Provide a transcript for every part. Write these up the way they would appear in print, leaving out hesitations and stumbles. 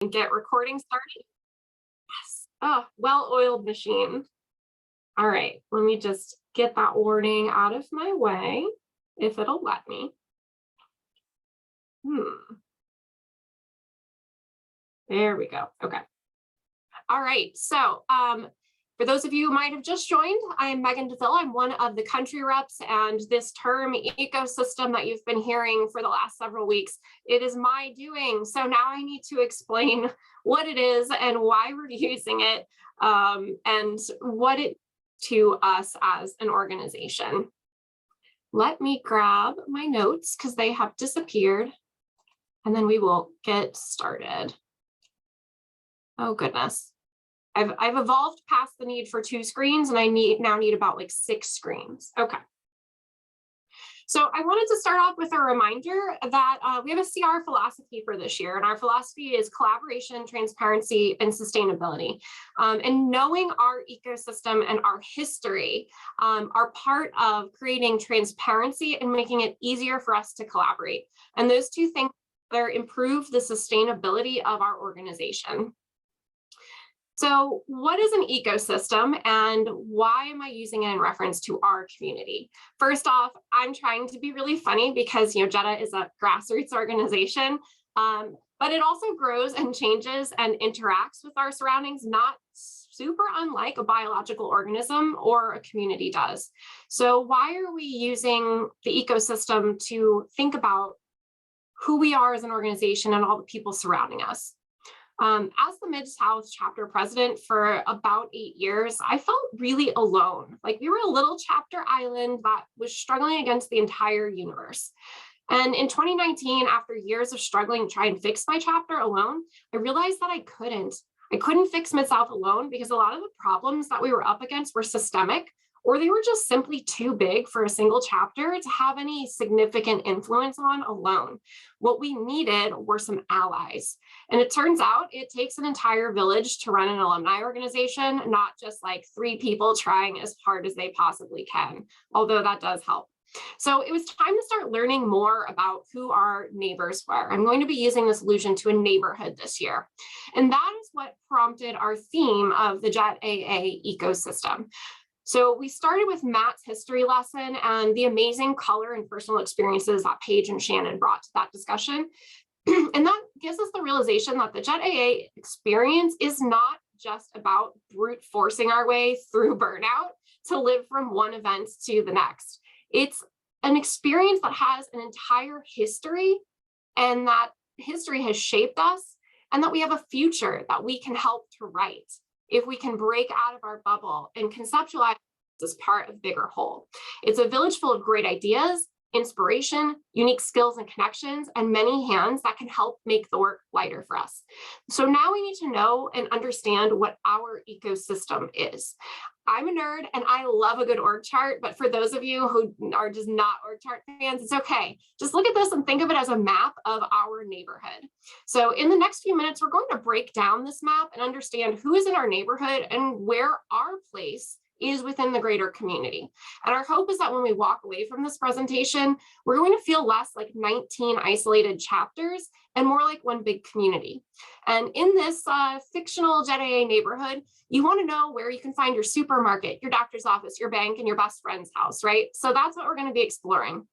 and get recording started. Yes. Oh, well-oiled machine. All right, let me just get that warning out of my way, if it'll let me. There we go. Okay. All right. So for those of you who might have just joined, I am Megan DeVille. I'm one of the country reps, and this term ecosystem that you've been hearing for the last several weeks, it is my doing. So now I need to explain what it is and why we're using it, and what it to us as an organization. Let me grab my notes because they have disappeared, and then we will get started. Oh goodness. I've evolved past the need for 2 screens, and I now need about like 6 screens. Okay. So I wanted to start off with a reminder that we have a CR philosophy for this year, and our philosophy is collaboration, transparency, and sustainability. And knowing our ecosystem and our history are part of creating transparency and making it easier for us to collaborate. And those 2 things together improve the sustainability of our organization. So what is an ecosystem, and why am I using it in reference to our community? First off, I'm trying to be really funny because JETAA is a grassroots organization, but it also grows and changes and interacts with our surroundings, not super unlike a biological organism or a community does. So why are we using the ecosystem to think about who we are as an organization and all the people surrounding us? As the Mid-South chapter president for about 8 years, I felt really alone. Like we were a little chapter island that was struggling against the entire universe. And in 2019, after years of struggling to try and fix my chapter alone, I realized that I couldn't fix Mid-South alone because a lot of the problems that we were up against were systemic, or they were just simply too big for a single chapter to have any significant influence on alone. What we needed were some allies. And it turns out it takes an entire village to run an alumni organization, not just like 3 people trying as hard as they possibly can, although that does help. So it was time to start learning more about who our neighbors were. I'm going to be using this allusion to a neighborhood this year. And that is what prompted our theme of the JET AA ecosystem. So we started with Matt's history lesson and the amazing color and personal experiences that Paige and Shannon brought to that discussion. And that gives us the realization that the JET AA experience is not just about brute forcing our way through burnout to live from one event to the next. It's an experience that has an entire history, and that history has shaped us, and that we have a future that we can help to write if we can break out of our bubble and conceptualize as part of a bigger whole. It's a village full of great ideas, inspiration, unique skills and connections, and many hands that can help make the work lighter for us. So now we need to know and understand what our ecosystem is. I'm a nerd and I love a good org chart, but for those of you who are just not org chart fans, it's okay. Just look at this and think of it as a map of our neighborhood. So in the next few minutes, we're going to break down this map and understand who is in our neighborhood and where our place is within the greater community. And our hope is that when we walk away from this presentation, we're going to feel less like 19 isolated chapters and more like one big community. And in this fictional JET AA neighborhood, you want to know where you can find your supermarket, your doctor's office, your bank, and your best friend's house, right? So that's what we're going to be exploring.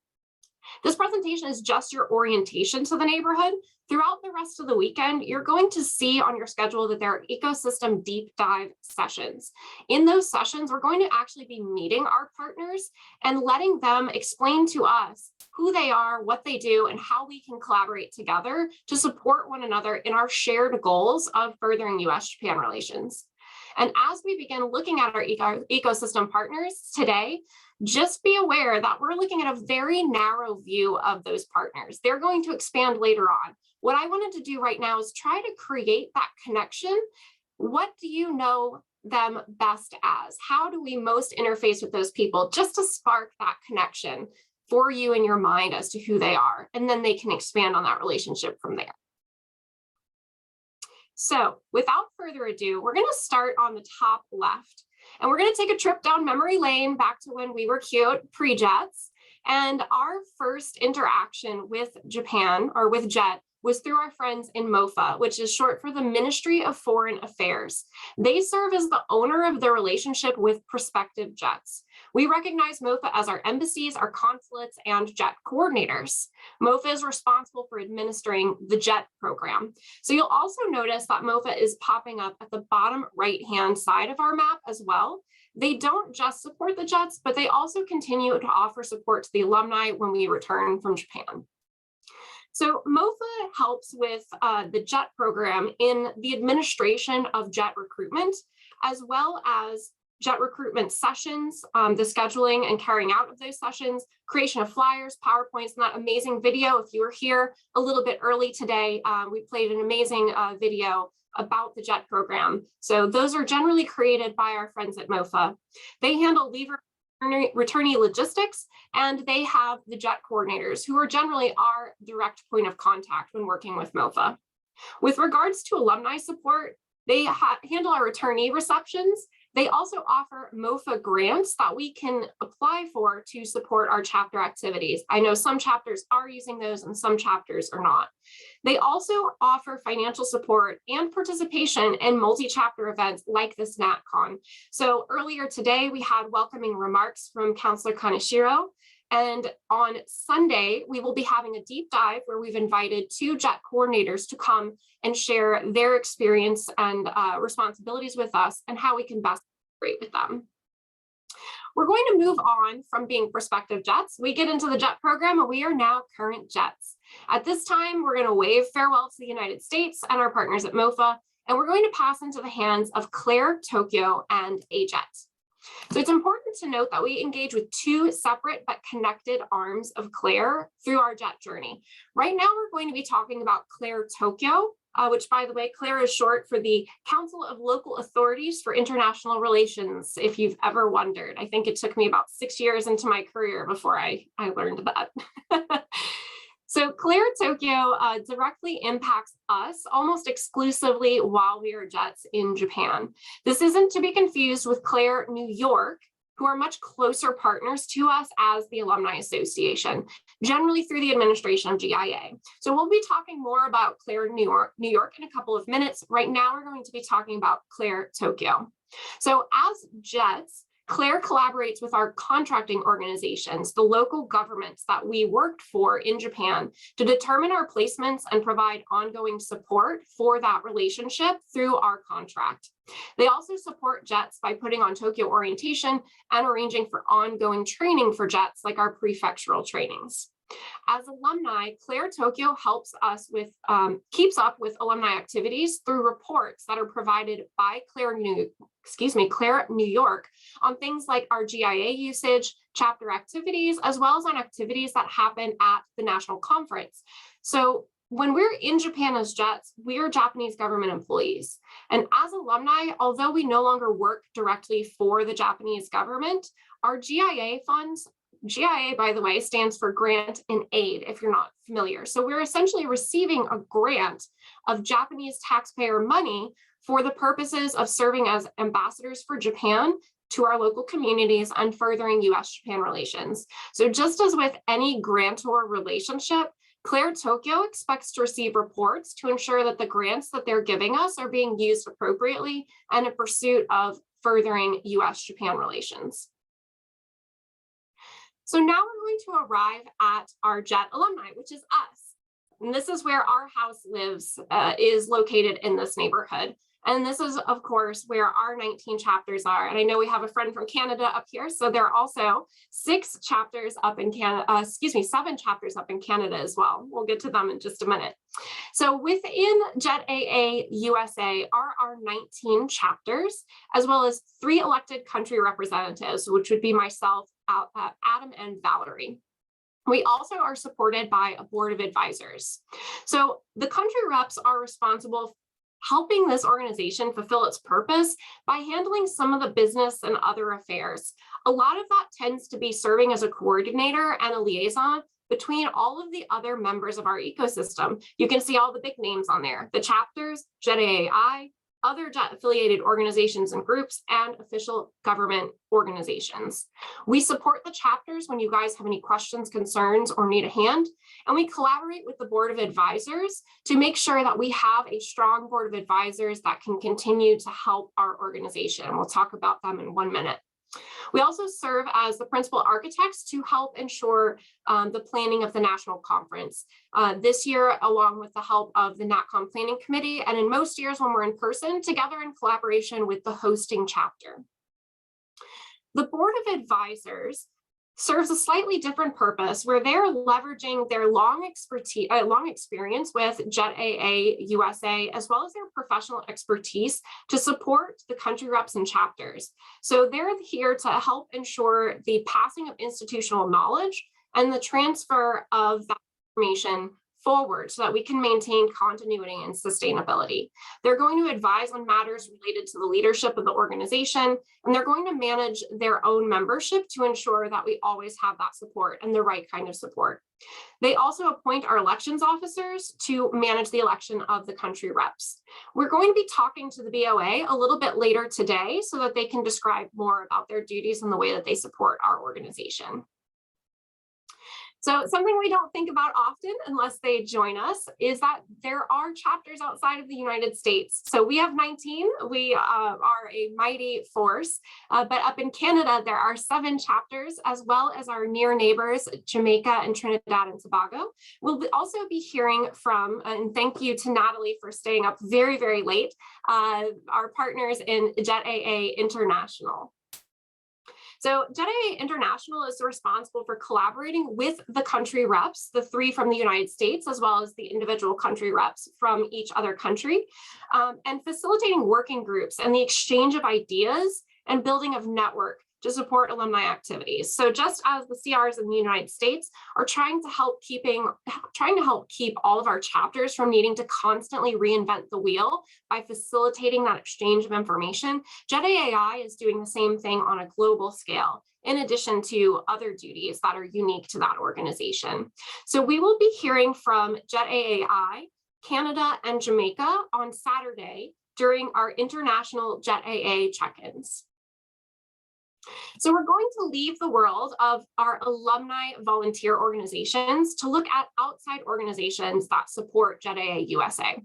This presentation is just your orientation to the neighborhood. Throughout the rest of the weekend, you're going to see on your schedule that there are ecosystem deep dive sessions. In those sessions, we're going to actually be meeting our partners and letting them explain to us who they are, what they do, and how we can collaborate together to support one another in our shared goals of furthering US-Japan relations. And as we begin looking at our ecosystem partners today, just be aware that we're looking at a very narrow view of those partners. They're going to expand later on. What I wanted to do right now is try to create that connection. What do you know them best as? How do we most interface with those people, just to spark that connection for you in your mind as to who they are, and then they can expand on that relationship from there. So without further ado, we're going to start on the top left. And we're going to take a trip down memory lane back to when we were cute, pre-JETs. And our first interaction with Japan, or with JET, was through our friends in MOFA, which is short for the Ministry of Foreign Affairs. They serve as the owner of the relationship with prospective JETs. We recognize MOFA as our embassies, our consulates, and JET coordinators. MOFA is responsible for administering the JET program. So you'll also notice that MOFA is popping up at the bottom right-hand side of our map as well. They don't just support the JETs, but they also continue to offer support to the alumni when we return from Japan. So MOFA helps with the JET program in the administration of JET recruitment, as well as JET recruitment sessions, the scheduling and carrying out of those sessions, creation of flyers, PowerPoints, and that amazing video. If you were here a little bit early today, we played an amazing video about the JET program. So those are generally created by our friends at MOFA. They handle leave returnee logistics, and they have the JET coordinators, who are generally our direct point of contact when working with MOFA. With regards to alumni support, they handle our returnee receptions. They also offer MOFA grants that we can apply for to support our chapter activities. I know some chapters are using those and some chapters are not. They also offer financial support and participation in multi-chapter events like this NatCon. So earlier today, we had welcoming remarks from Councillor Kaneshiro. And on Sunday, we will be having a deep dive where we've invited 2 JET coordinators to come and share their experience and responsibilities with us and how we can best operate with them. We're going to move on from being prospective JETs. We get into the JET program and we are now current JETs. At this time, we're going to wave farewell to the United States and our partners at MOFA, and we're going to pass into the hands of Claire Tokyo and a JET. So it's important to note that we engage with 2 separate but connected arms of Claire through our JET journey. Right now, we're going to be talking about Claire Tokyo, which, by the way, Claire is short for the Council of Local Authorities for International Relations, if you've ever wondered. I think it took me about 6 years into my career before I learned that. So Claire Tokyo directly impacts us almost exclusively while we are JETs in Japan. This isn't to be confused with Claire New York, who are much closer partners to us as the Alumni Association, generally through the administration of GIA. So we'll be talking more about Claire New York in a couple of minutes. Right now, we're going to be talking about Claire Tokyo. So as JETs, Claire collaborates with our contracting organizations, the local governments that we worked for in Japan, to determine our placements and provide ongoing support for that relationship through our contract. They also support JETs by putting on Tokyo orientation and arranging for ongoing training for JETs, like our prefectural trainings. As alumni, Claire Tokyo helps us with, keeps up with alumni activities through reports that are provided by Claire New York on things like our GIA usage, chapter activities, as well as on activities that happen at the national conference. So when we're in Japan as JETs, we are Japanese government employees. And as alumni, although we no longer work directly for the Japanese government, our GIA funds, GIA, by the way, stands for Grant and Aid, if you're not familiar. So we're essentially receiving a grant of Japanese taxpayer money for the purposes of serving as ambassadors for Japan to our local communities and furthering US-Japan relations. So just as with any grantor relationship, Claire Tokyo expects to receive reports to ensure that the grants that they're giving us are being used appropriately and in pursuit of furthering US-Japan relations. So now we're going to arrive at our JET alumni, which is us. And this is where our house lives, is located in this neighborhood. And this is, of course, where our 19 chapters are. And I know we have a friend from Canada up here. So there are also 7 chapters up in Canada as well. We'll get to them in just a minute. So within JETAA USA are our 19 chapters, as well as 3 elected country representatives, which would be myself, Adam, and Valerie. We also are supported by a board of advisors. So the country reps are responsible for helping this organization fulfill its purpose by handling some of the business and other affairs. A lot of that tends to be serving as a coordinator and a liaison between all of the other members of our ecosystem. You can see all the big names on there: the chapters, JETAA, other JET affiliated organizations and groups, and official government organizations. We support the chapters when you guys have any questions, concerns, or need a hand, and we collaborate with the Board of Advisors to make sure that we have a strong Board of Advisors that can continue to help our organization. We'll talk about them in 1 minute. We also serve as the principal architects to help ensure the planning of the national conference. This year, along with the help of the NatCon Planning Committee, and in most years when we're in person, together in collaboration with the hosting chapter. The Board of Advisors serves a slightly different purpose where they're leveraging their long experience with JETAA USA, as well as their professional expertise to support the country reps and chapters. So they're here to help ensure the passing of institutional knowledge and the transfer of that information forward so that we can maintain continuity and sustainability. They're going to advise on matters related to the leadership of the organization, and they're going to manage their own membership to ensure that we always have that support and the right kind of support. They also appoint our elections officers to manage the election of the country reps. We're going to be talking to the BOA a little bit later today so that they can describe more about their duties and the way that they support our organization. So something we don't think about often unless they join us is that there are chapters outside of the United States. So we have 19, we are a mighty force, but up in Canada, there are 7 chapters, as well as our near neighbors, Jamaica and Trinidad and Tobago. We'll also be hearing from, and thank you to Natalie for staying up very, very late, our partners in JETAA International. So JETAA International is responsible for collaborating with the country reps, the 3 from the United States, as well as the individual country reps from each other country, and facilitating working groups and the exchange of ideas and building of network to support alumni activities. So just as the CRs in the United States are trying to help keep all of our chapters from needing to constantly reinvent the wheel by facilitating that exchange of information, JETAA is doing the same thing on a global scale, in addition to other duties that are unique to that organization. So we will be hearing from JETAA, Canada, and Jamaica on Saturday during our international JETAA check-ins. So we're going to leave the world of our alumni volunteer organizations to look at outside organizations that support JETAA USA.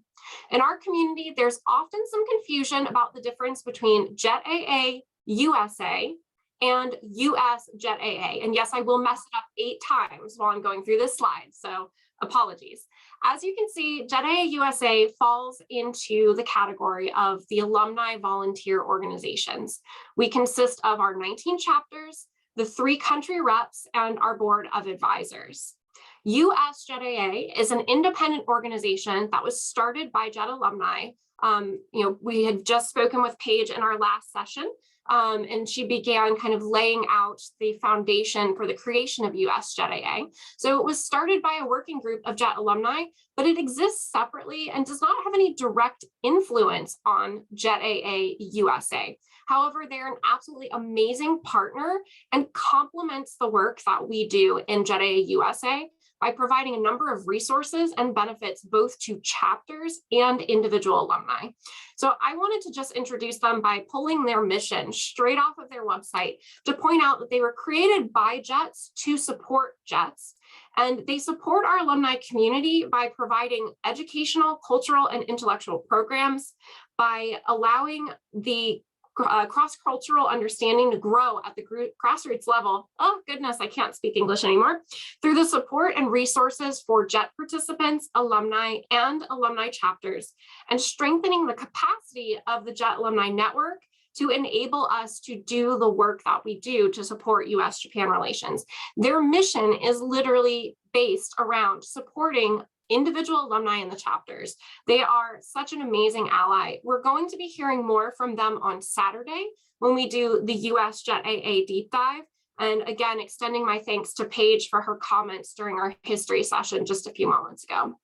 In our community, there's often some confusion about the difference between JETAA USA and US JETAA. And yes, I will mess it up 8 times while I'm going through this slide, so apologies. As you can see, JETAA USA falls into the category of the alumni volunteer organizations. We consist of our 19 chapters, the 3 country reps, and our board of advisors. US JETAA is an independent organization that was started by JET alumni. We had just spoken with Paige in our last session, and she began kind of laying out the foundation for the creation of US JETAA. So it was started by a working group of JET alumni, but it exists separately and does not have any direct influence on JETAA USA. However, they're an absolutely amazing partner and complements the work that we do in JETAA USA by providing a number of resources and benefits both to chapters and individual alumni. So I wanted to just introduce them by pulling their mission straight off of their website to point out that they were created by JETs to support JETs. And they support our alumni community by providing educational, cultural, and intellectual programs, by allowing the cross-cultural understanding to grow at the grassroots level. Oh goodness, I can't speak English anymore. Through the support and resources for JET participants, alumni, and alumni chapters, and strengthening the capacity of the JET alumni network to enable us to do the work that we do to support US-Japan relations. Their mission is literally based around supporting individual alumni in the chapters. They are such an amazing ally. We're going to be hearing more from them on Saturday when we do the US JETAA deep dive. And again, extending my thanks to Paige for her comments during our history session just a few moments ago.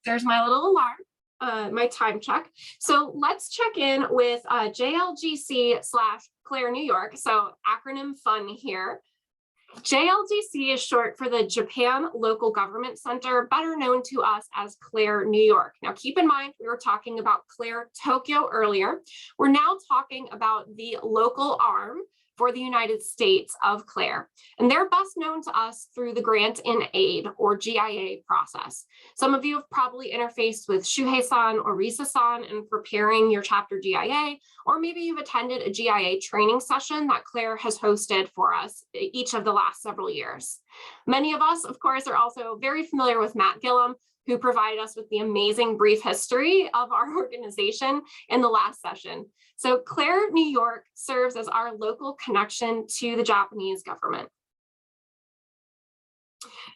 There's my little alarm, my time check. So let's check in with JLGC/Claire New York. So acronym fun here. JLGC is short for the Japan Local Government Center, better known to us as CLAIR, New York. Now, keep in mind, we were talking about CLAIR, Tokyo earlier. We're now talking about the local arm for the United States of CLAIR, and they're best known to us through the Grant in Aid, or GIA, process. Some of you have probably interfaced with Shuhei-san or Risa-san in preparing your chapter GIA, or maybe you've attended a GIA training session that CLAIR has hosted for us each of the last several years. Many of us, of course, are also very familiar with Matt Gillum, who provided us with the amazing brief history of our organization in the last session. So CLAIR, New York serves as our local connection to the Japanese government.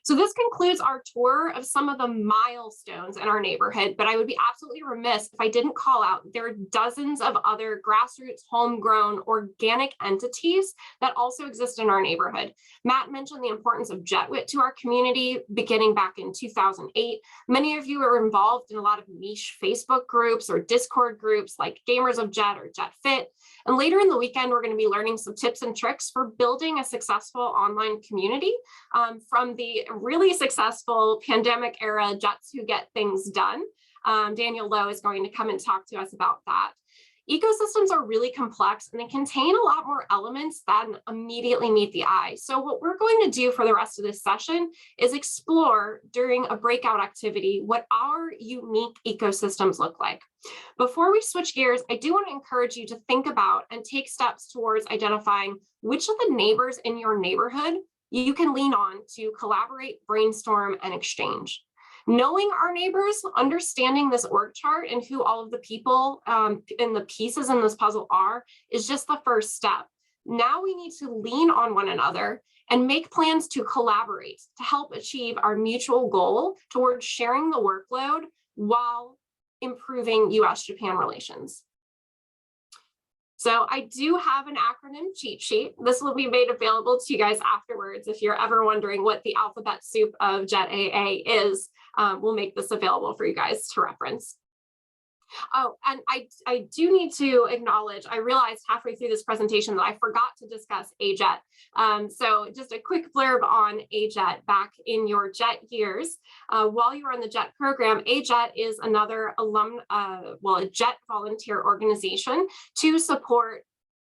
So this concludes our tour of some of the milestones in our neighborhood, but I would be absolutely remiss if I didn't call out there are dozens of other grassroots, homegrown, organic entities that also exist in our neighborhood. Matt mentioned the importance of JETWIT to our community beginning back in 2008. Many of you are involved in a lot of niche Facebook groups or Discord groups like Gamers of JET or JET Fit. And later in the weekend, we're going to be learning some tips and tricks for building a successful online community from the really successful pandemic era Jets Who Get Things Done. Daniel Lowe is going to come and talk to us about that. Ecosystems are really complex and they contain a lot more elements than immediately meet the eye. So what we're going to do for the rest of this session is explore during a breakout activity what our unique ecosystems look like. Before we switch gears, I do want to encourage you to think about and take steps towards identifying which of the neighbors in your neighborhood you can lean on to collaborate, brainstorm, and exchange. Knowing our neighbors, understanding this org chart and who all of the people and the pieces in this puzzle are is just the first step. Now we need to lean on one another and make plans to collaborate to help achieve our mutual goal towards sharing the workload while improving US-Japan relations. So I do have an acronym cheat sheet. This will be made available to you guys afterwards. If you're ever wondering what the alphabet soup of JETAA is, we'll make this available for you guys to reference. Oh, and I do need to acknowledge, I realized halfway through this presentation that I forgot to discuss AJET. So just a quick blurb on AJET back in your JET years. While you were on the JET program, AJET is another a JET volunteer organization to support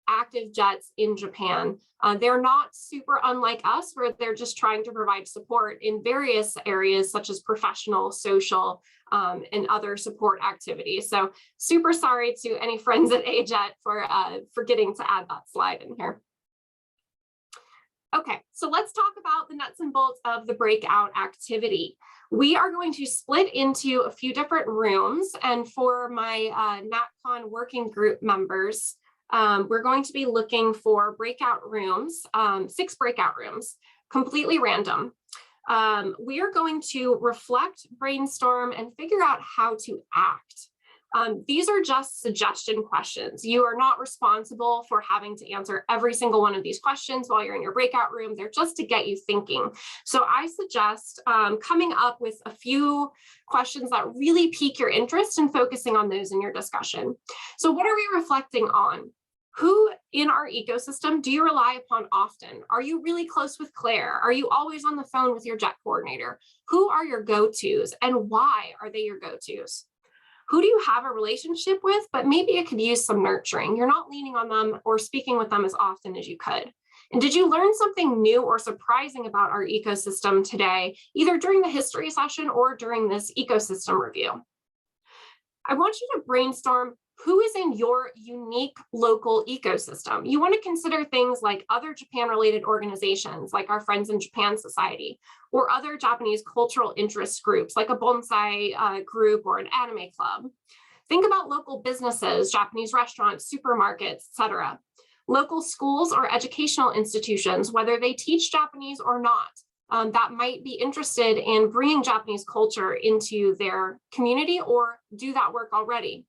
active JETs in Japan. They're not super unlike us, where they're just trying to provide support in various areas such as professional, social, and other support activities. So super sorry to any friends at AJET for forgetting to add that slide in here. Okay, so let's talk about the nuts and bolts of the breakout activity. We are going to split into a few different rooms, and for my NatCon working group members, we're going to be looking for breakout rooms, 6 breakout rooms, completely random. We are going to reflect, brainstorm, and figure out how to act. These are just suggestion questions. You are not responsible for having to answer every single one of these questions while you're in your breakout room. They're just to get you thinking. So I suggest coming up with a few questions that really pique your interest and focusing on those in your discussion. So what are we reflecting on? Who in our ecosystem do you rely upon often? Are you really close with Claire? Are you always on the phone with your JET coordinator? Who are your go-tos and why are they your go-tos? Who do you have a relationship with, but maybe it could use some nurturing? You're not leaning on them or speaking with them as often as you could. And did you learn something new or surprising about our ecosystem today, either during the history session or during this ecosystem review? I want you to brainstorm who is in your unique local ecosystem. You want to consider things like other Japan-related organizations, like our Friends in Japan Society, or other Japanese cultural interest groups, like a bonsai group or an anime club. Think about local businesses, Japanese restaurants, supermarkets, etc. Local schools or educational institutions, whether they teach Japanese or not, that might be interested in bringing Japanese culture into their community or do that work already.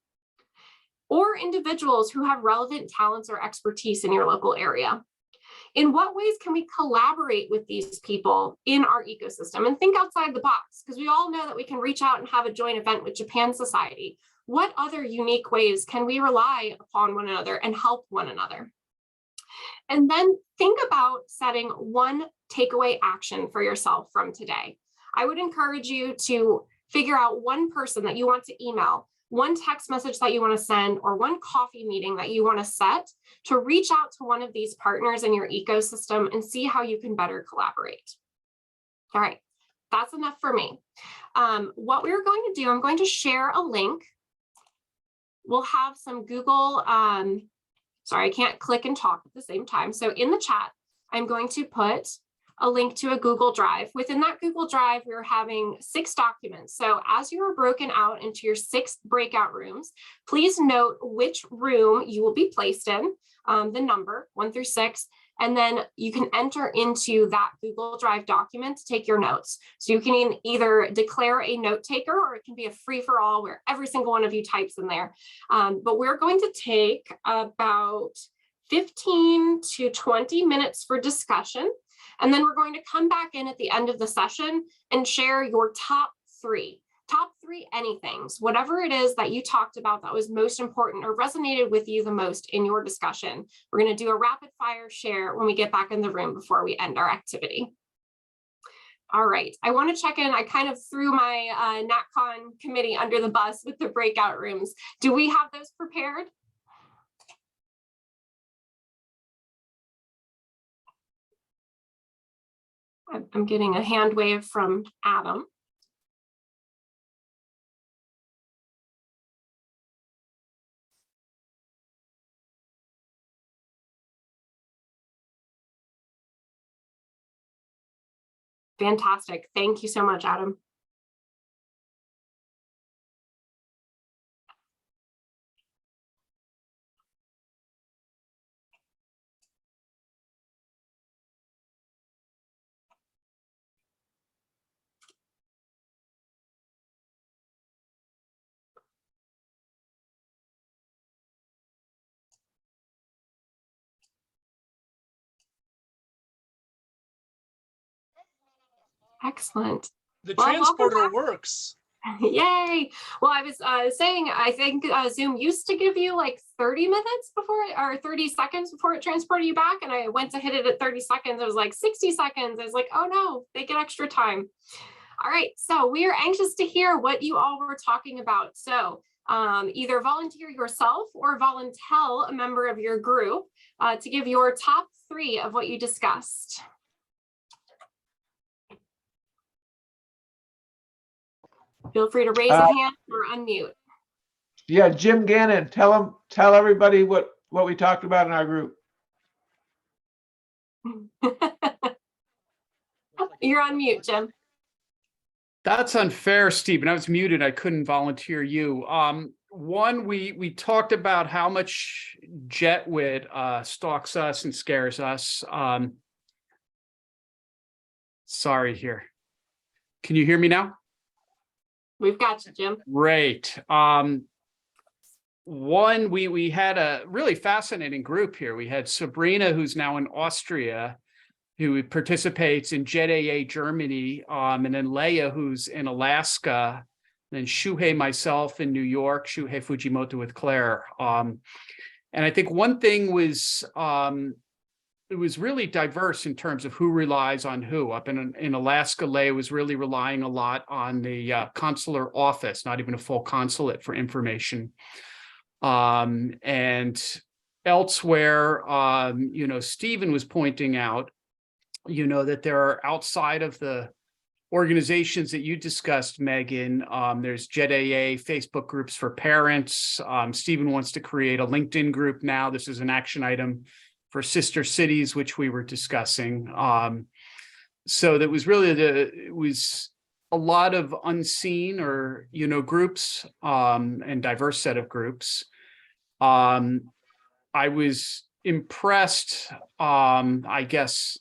Or individuals who have relevant talents or expertise in your local area. In what ways can we collaborate with these people in our ecosystem? And think outside the box, because we all know that we can reach out and have a joint event with Japan Society. What other unique ways can we rely upon one another and help one another? And then think about setting one takeaway action for yourself from today. I would encourage you to figure out one person that you want to email, one text message that you want to send, or one coffee meeting that you want to set to reach out to one of these partners in your ecosystem and see how you can better collaborate. All right, that's enough for me. What we're going to do, I'm going to share a link. We'll have some Google, sorry, I can't click and talk at the same time. So in the chat, I'm going to put a link to a Google Drive. Within that Google Drive, we're having 6 documents. So as you are broken out into your 6 breakout rooms, please note which room you will be placed in, the number 1 through 6, and then you can enter into that Google Drive document to take your notes. So you can either declare a note taker, or it can be a free-for-all where every single one of you types in there. But we're going to take about 15 to 20 minutes for discussion. And then we're going to come back in at the end of the session and share your top 3 anythings, whatever it is that you talked about that was most important or resonated with you the most in your discussion. We're going to do a rapid fire share when we get back in the room before we end our activity. All right, I want to check in. I kind of threw my NatCon committee under the bus with the breakout rooms. Do we have those prepared? I'm getting a hand wave from Adam. Fantastic. Thank you so much, Adam. Excellent. The transporter works. Yay. Well, I was saying, I think Zoom used to give you like 30 minutes before, or 30 seconds before it transported you back. And I went to hit it at 30 seconds. It was like 60 seconds. I was like, oh no, they get extra time. All right. So we are anxious to hear what you all were talking about. So either volunteer yourself or voluntel a member of your group to give your top 3 of what you discussed. Feel free to raise a hand or unmute. Yeah, Jim Gannon, tell everybody what we talked about in our group. You're on mute, Jim. That's unfair, Stephen. I was muted. I couldn't volunteer you. One, we talked about how much JETWIT stalks us and scares us. Sorry here. Can you hear me now? We've got you, Jim. Great. One, we had a really fascinating group here. We had Sabrina, who's now in Austria, who participates in JETAA Germany, and then Leia, who's in Alaska, and then Shuhei, myself in New York, Shuhei Fujimoto with Claire. And I think one thing was, it was really diverse in terms of who relies on who. Up in Alaska, Leia was really relying a lot on the consular office, not even a full consulate, for information. And elsewhere, Stephen was pointing out, that there are, outside of the organizations that you discussed, Megan, there's JETAA Facebook groups for parents. Stephen wants to create a LinkedIn group now. This is an action item for sister cities, which we were discussing. So that was really it was a lot of unseen or, groups, and diverse set of groups. I was impressed, I guess,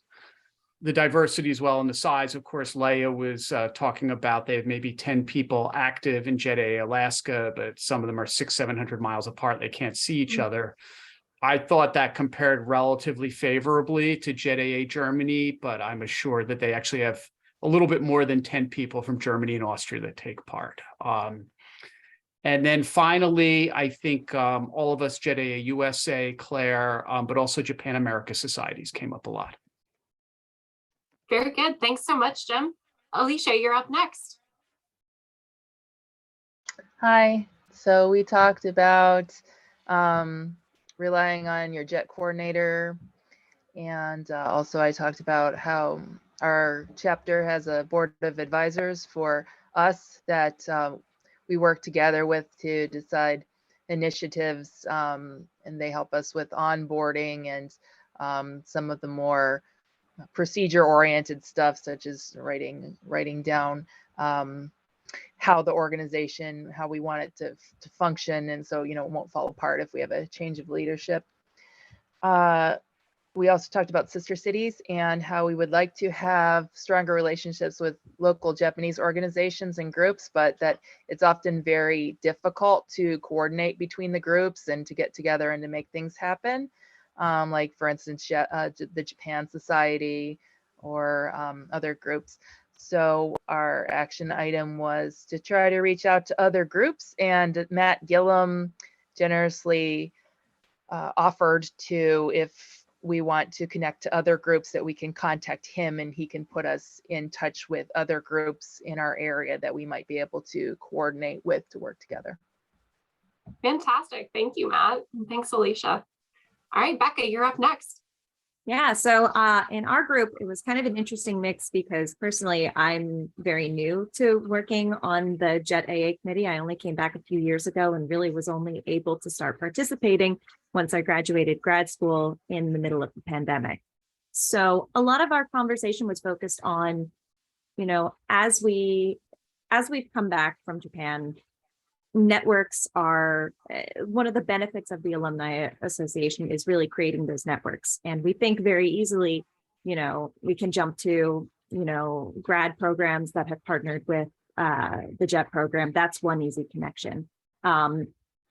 the diversity as well and the size. Of course, Leia was talking about they have maybe 10 people active in JETAA Alaska, but some of them are 600-700 miles apart. They can't see each other. I thought that compared relatively favorably to JETAA Germany, but I'm assured that they actually have a little bit more than 10 people from Germany and Austria that take part. And then finally, I think all of us, JETAA USA, Claire, but also Japan America Societies came up a lot. Very good. Thanks so much, Jim. Alicia, you're up next. Hi. So we talked about relying on your JET coordinator. And also I talked about how our chapter has a board of advisors for us that we work together with to decide initiatives, and they help us with onboarding and some of the more procedure oriented stuff, such as writing down how the organization, how we want it to function. And so, it won't fall apart if we have a change of leadership. We also talked about sister cities and how we would like to have stronger relationships with local Japanese organizations and groups, but that it's often very difficult to coordinate between the groups and to get together and to make things happen. Like for instance, the Japan Society or other groups. So our action item was to try to reach out to other groups, and Matt Gillum generously offered to, if we want to connect to other groups, that we can contact him and he can put us in touch with other groups in our area that we might be able to coordinate with to work together. Fantastic. Thank you, Matt. And thanks, Alicia. All right, Becca, you're up next. Yeah, so in our group, it was kind of an interesting mix because personally, I'm very new to working on the JET AA committee. I only came back a few years ago and really was only able to start participating once I graduated grad school in the middle of the pandemic. So a lot of our conversation was focused on, as we've come back from Japan, networks are one of the benefits of the Alumni Association is really creating those networks. And we think very easily, we can jump to, grad programs that have partnered with the JET program. That's one easy connection.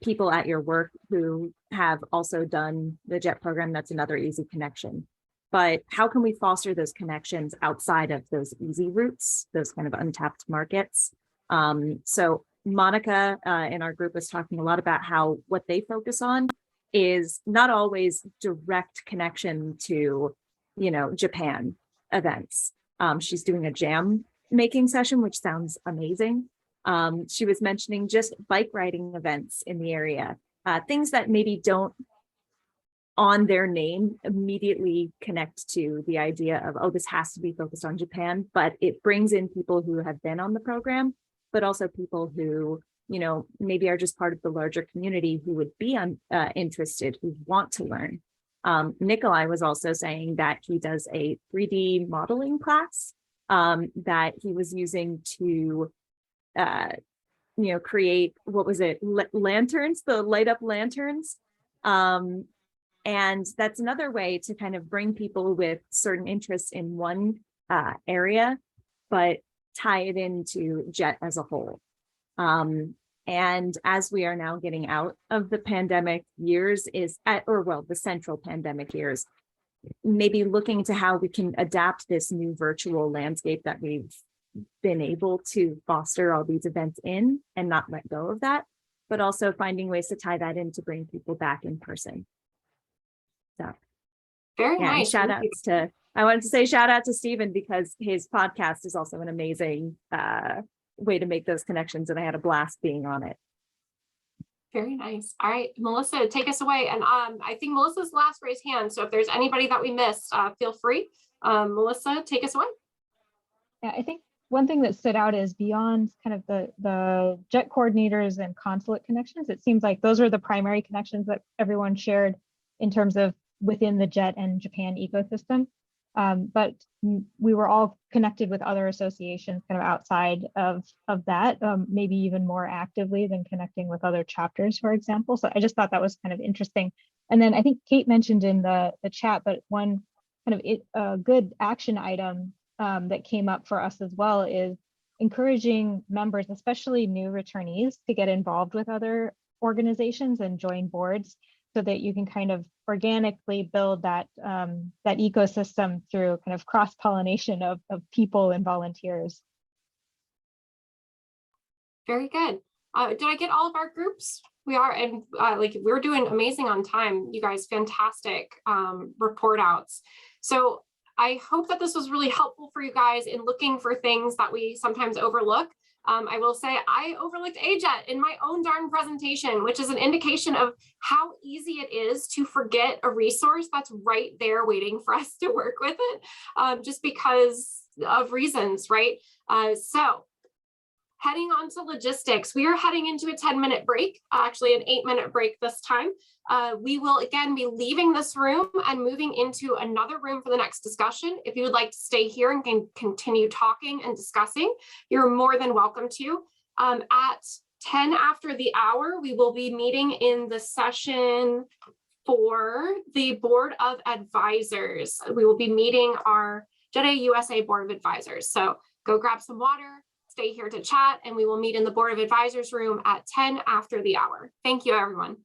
People at your work who have also done the JET program, that's another easy connection. But how can we foster those connections outside of those easy routes, those kind of untapped markets? So Monica in our group was talking a lot about how what they focus on is not always direct connection to, Japan events. She's doing a jam making session, which sounds amazing. She was mentioning just bike riding events in the area, things that maybe don't on their name immediately connect to the idea of, oh, this has to be focused on Japan, but it brings in people who have been on the program, but also people who, maybe are just part of the larger community who would be interested, who want to learn. Nikolai was also saying that he does a 3D modeling class that he was using to, create, what was it, lanterns, the light up lanterns. And that's another way to kind of bring people with certain interests in one area, but tie it into JET as a whole. And as we are now getting out of the pandemic years the central pandemic years, maybe looking to how we can adapt this new virtual landscape that we've been able to foster all these events in and not let go of that, but also finding ways to tie that in to bring people back in person. So Very nice. Shout outs to, I wanted to say shout out to Stephen because his podcast is also an amazing way to make those connections, and I had a blast being on it. Very nice. All right, Melissa, take us away. And I think Melissa's last raised hand. So if there's anybody that we missed, feel free. Melissa, take us away. Yeah, I think one thing that stood out is beyond kind of the JET coordinators and consulate connections, it seems like those are the primary connections that everyone shared in terms of within the JET and Japan ecosystem. But we were all connected with other associations kind of outside of that, maybe even more actively than connecting with other chapters, for example. So I just thought that was kind of interesting. And then I think Kate mentioned in the chat, but one kind of good action item that came up for us as well is encouraging members, especially new returnees, to get involved with other organizations and join boards so that you can kind of organically build that that ecosystem through kind of cross-pollination of people and volunteers. Very good. Did I get all of our groups? We are, and like we're doing amazing on time, you guys, fantastic report outs. So I hope that this was really helpful for you guys in looking for things that we sometimes overlook. I will say I overlooked AJET in my own darn presentation, which is an indication of how easy it is to forget a resource that's right there waiting for us to work with it, just because of reasons, right? So heading on to logistics, we are heading into a 10-minute break, actually an 8-minute break this time. We will again be leaving this room and moving into another room for the next discussion. If you would like to stay here and can continue talking and discussing, you're more than welcome to. At 10 after the hour, we will be meeting in the session for the Board of Advisors. We will be meeting our JETAA USA Board of Advisors. So go grab some water, stay here to chat, and we will meet in the Board of Advisors room at 10 after the hour. Thank you, everyone.